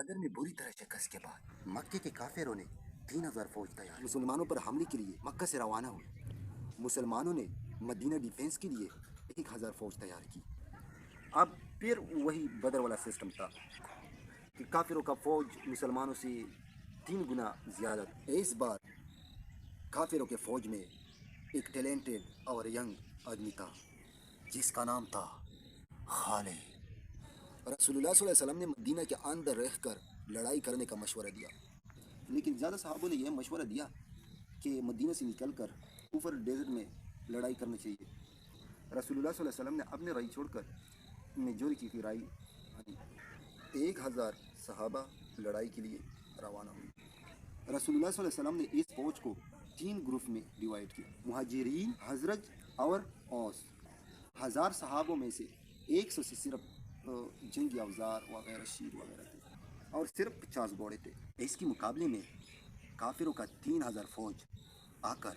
बदर में बुरी तरह शिकस्त के बाद मक्के के काफिरों ने 3,000 फौज तैयार मुसलमानों पर हमले के लिए मक्का से रवाना हुए। मुसलमानों ने मदीना डिफेंस के लिए 1,000 फौज तैयार की। अब फिर वही बदर वाला सिस्टम था कि काफिरों का फौज मुसलमानों से 3 गुना ज़्यादा। इस बार काफिरों के फौज में एक टैलेंटेड और यंग आदमी था जिसका नाम था खालिद। रसूलुल्लाह सल्लल्लाहु अलैहि वसल्लम ने मदीना के अंदर रहकर लड़ाई करने का मशवरा दिया, लेकिन ज़्यादा सहाबों ने यह मशवरा दिया कि मदीना से निकलकर ऊपर डेजर्ट में लड़ाई करनी चाहिए। रसूलुल्लाह सल्लल्लाहु अलैहि वसल्लम ने अपनी राय छोड़कर मेजोरिटी की राय मानी। 1,000 सहाबा लड़ाई के लिए रवाना हुए। रसूलुल्लाह सल्लल्लाहु अलैहि वसल्लम ने इस फौज को 3 ग्रुप में डिवाइड किया, मुहाजिरीन, हजरज और औस। 1,000 सहाबों में से 100 से सिर्फ जंगी औजार वगैरह शीर वगैरह थे और सिर्फ 50 घोड़े थे। इसके मुकाबले में काफिरों का 3,000 फौज आकर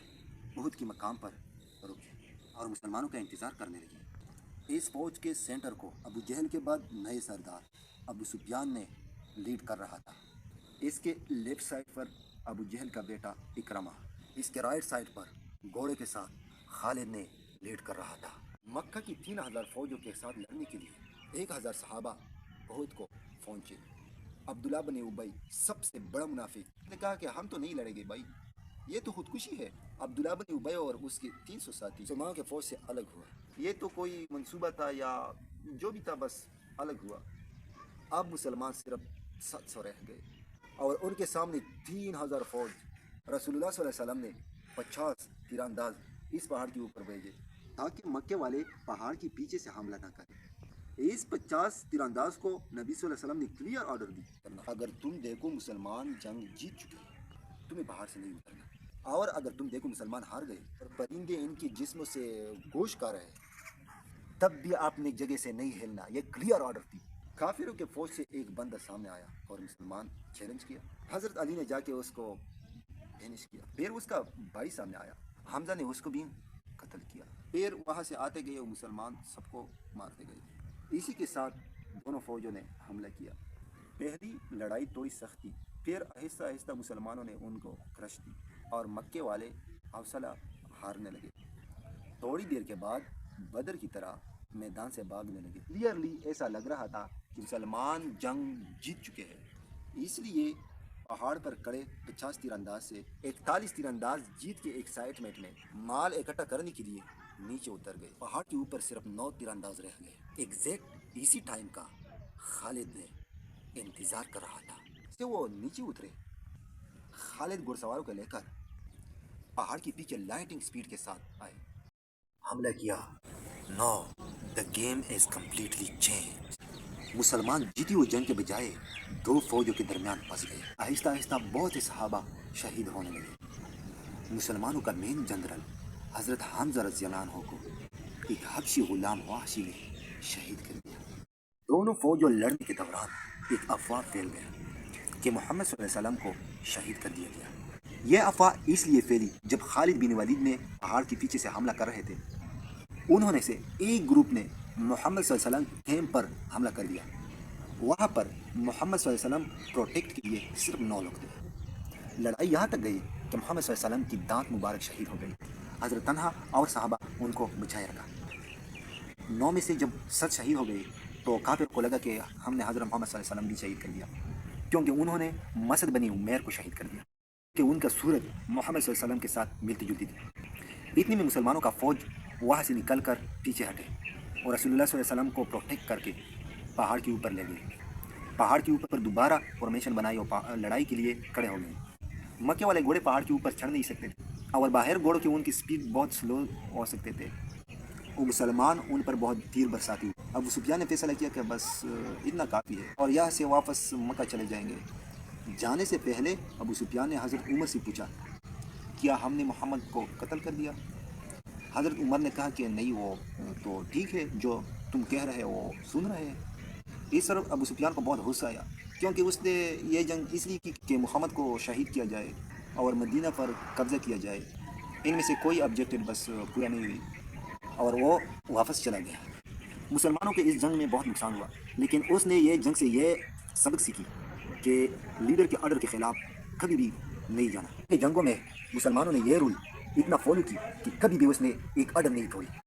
उहुद के मकाम पर रुके और मुसलमानों का इंतज़ार करने लगी। इस फौज के सेंटर को अबू जहल के बाद नए सरदार अबू सुफियान ने लीड कर रहा था। इसके लेफ्ट साइड पर अबू जहल का बेटा इकरमा, इसके राइट साइड पर घोड़े के साथ खालिद ने लीड कर रहा था। मक्का की 3,000 फौजों के साथ लड़ने के लिए 1,000 सहाबा उहुद को पहुंचे। अब्दुल्ला बिन उबई सबसे बड़ा मुनाफिक ने कहा कि हम तो नहीं लड़ेंगे भाई, ये तो खुदकुशी है। अब्दुल्ला बिन उबई और उसके 300 साथी मुसलमानों के फौज से अलग हुआ। ये तो कोई मंसूबा था या जो भी था, बस अलग हुआ। अब मुसलमान सिर्फ 700 रह गए और उनके सामने 3,000 फौज। रसूलुल्लाह सल्लल्लाहु अलैहि वसल्लम ने 50 तीरंदाज इस पहाड़ के ऊपर भेजे ताकि मक्के वाले पहाड़ के पीछे से हमला न करें। इस 50 तीरंदाज को नबी सल्लल्लाहु अलैहि वसल्लम ने क्लियर ऑर्डर दी, अगर तुम देखो मुसलमान जंग जीत चुके हैं, तुम्हें बाहर से नहीं उतरना, और अगर तुम देखो मुसलमान हार गए और परिंदे इनके जिस्म से गोश्त खा रहे हैं, तब भी आपने एक जगह से नहीं हिलना। ये क्लियर ऑर्डर थी। काफिरों के फौज से एक बंदा सामने आया और मुसलमान चैलेंज किया। हजरत अली ने जाके उसको फिनिश किया। फिर उसका भाई सामने आया, हमजा ने उसको भी कत्ल किया। फिर वहाँ से आते गए और मुसलमान सबको मारते गए। इसी के साथ दोनों फौजों ने हमला किया। पहली लड़ाई थोड़ी सख्त थी, फिर आहिस्ता आहिस्ता मुसलमानों ने उनको क्रश दी और मक्के वाले हौसला हारने लगे। थोड़ी देर के बाद बदर की तरह मैदान से भागने लगे। क्लियरली ऐसा लग रहा था कि मुसलमान जंग जीत चुके हैं। इसलिए पहाड़ पर खड़े 50 तीरंदाज से 41 तीरंदाज जीत के एक्साइटमेंट में माल इकट्ठा करने के लिए नीचे उतर गए। पहाड़ के ऊपर सिर्फ 9 तीरंदाज रह गए। एग्जैक्ट इसी टाइम का खालिद ने इंतजार कर रहा था से वो नीचे उतरे। खालिद घुड़सवारों को लेकर पहाड़ के पीछे लाइटिंग स्पीड के साथ आए, हमला किया। No, the game is completely change. मुसलमान जीती हुई जंग के बजाय दो फौजों के दरमियान फंस गए। आहिस्ता आहिस्ता बहुत से सहाबा शहीद होने लगे। मुसलमानों का मेन जनरल हजरत हमजा रज़ियल्लाहु अन्हु को एक हबशी गुलाम वाहशी ने शहीद कर दिया। दोनों फौजों लड़ने के दौरान एक अफवाह फैल गया कि मोहम्मद सल्लल्लाहु अलैहि वसल्लम को शहीद कर दिया गया। यह अफवाह इसलिए फैली जब खालिद बिन वलीद ने पहाड़ के पीछे से हमला कर रहे थे, उन्होंने से एक ग्रुप ने मोहम्मद सल्लल्लाहु अलैहि वसल्लम कैंप पर हमला कर दिया। वहाँ पर मोहम्मद सल्लल्लाहु अलैहि वसल्लम प्रोटेक्ट के लिए सिर्फ 9 लोग थे। लड़ाई यहाँ तक गई कि मोहम्मद सल्लल्लाहु अलैहि वसल्लम की दांत मुबारक शहीद हो गई। हजरत तन्हा और सहाबा उनको बचाए रखा। 9 में से जब 7 शहीद हो गए तो काफिर को लगा कि हमने हजरत मोहम्मद सल्लल्लाहु अलैहि वसल्लम भी शहीद कर दिया, क्योंकि उन्होंने मसद बनी उमैर को शहीद कर दिया कि उनका सूरत मोहम्मद सल्लल्लाहु अलैहि वसल्लम के साथ मिलती जुलती थी। इतने में मुसलमानों का फौज वहाँ से निकल कर पीछे हटे और रसूलुल्लाह सल्लल्लाहु अलैहि वसल्लम को प्रोटेक्ट करके पहाड़ के ऊपर ले गए। पहाड़ के ऊपर दोबारा फॉर्मेशन बनाई और लड़ाई के लिए खड़े हो गए। मक्के वाले घोड़े पहाड़ के ऊपर चढ़ नहीं सकते थे और बाहर घोड़ों की उनकी स्पीड बहुत स्लो हो सकते थे। वो मुसलमान उन पर बहुत तीर बरसाती। अबू सुफियान ने फैसला किया कि बस इतना काफ़ी है और यहाँ से वापस मक्का चले जाएंगे। जाने से पहले अबू सुफियान ने हज़रत उमर से पूछा, क्या हमने मोहम्मद को कत्ल कर दिया? हज़रत उमर ने कहा कि नहीं, वो तो ठीक है, जो तुम कह रहे हो वो सुन रहे हैं। इस तरफ अबू सुफियान को बहुत गुस्सा आया, क्योंकि उसने ये जंग इसलिए की कि मोहम्मद को शहीद किया जाए और मदीना पर कब्ज़ा किया जाए। इनमें से कोई ऑब्जेक्टिव बस पूरा नहीं हुई और वो वापस चला गया। मुसलमानों के इस जंग में बहुत नुकसान हुआ, लेकिन उसने ये जंग से ये सबक सीखी کہ لیڈر کے آرڈر کے خلاف کبھی بھی نہیں جانا. جنگوں میں مسلمانوں نے یہ رول اتنا فالو کی کہ کبھی بھی اس نے ایک آرڈر نہیں توڑی.